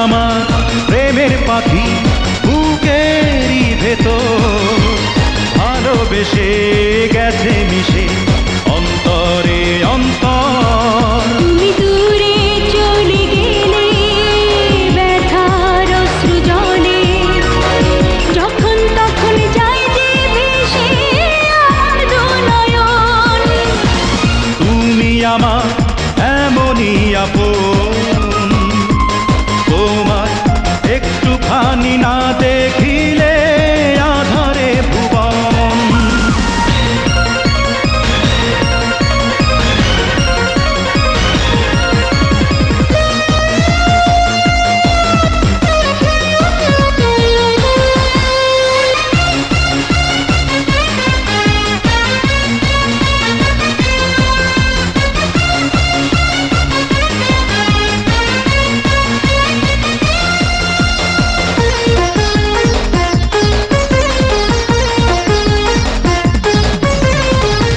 আমার প্রেমের পাখি বুকেরই ভেতর ভালোবেসে গেছে মিশে অন্তরে অন্তর। তুমি দূরে চলে গেলে ব্যথার অশ্রু জলে, যখন তখন যাই যে ভেসে আমার দু নয়ন। তুমি আমার এমনই আপন, তোমার একটুখানি না দেখিলে আধারে ভুবন।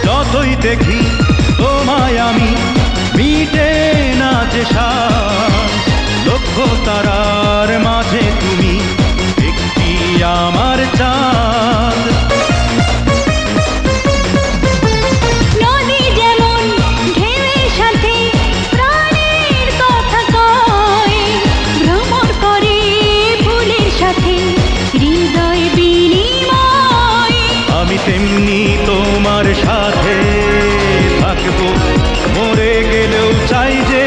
যতই দেখি তোমায় আমি মিটে না যে সার, লক্ষ তারার মাঝে তুমি একটি আমার চাঁদ। নদী যেমন ঢেউয়ের সাথে প্রাণের কথা কয়, ভ্রমর করে ফুলের সাথে হৃদয় বিনিময়। আমি তেমনি তোমার সাথে থাকবো, মরে গেলেও চাই যে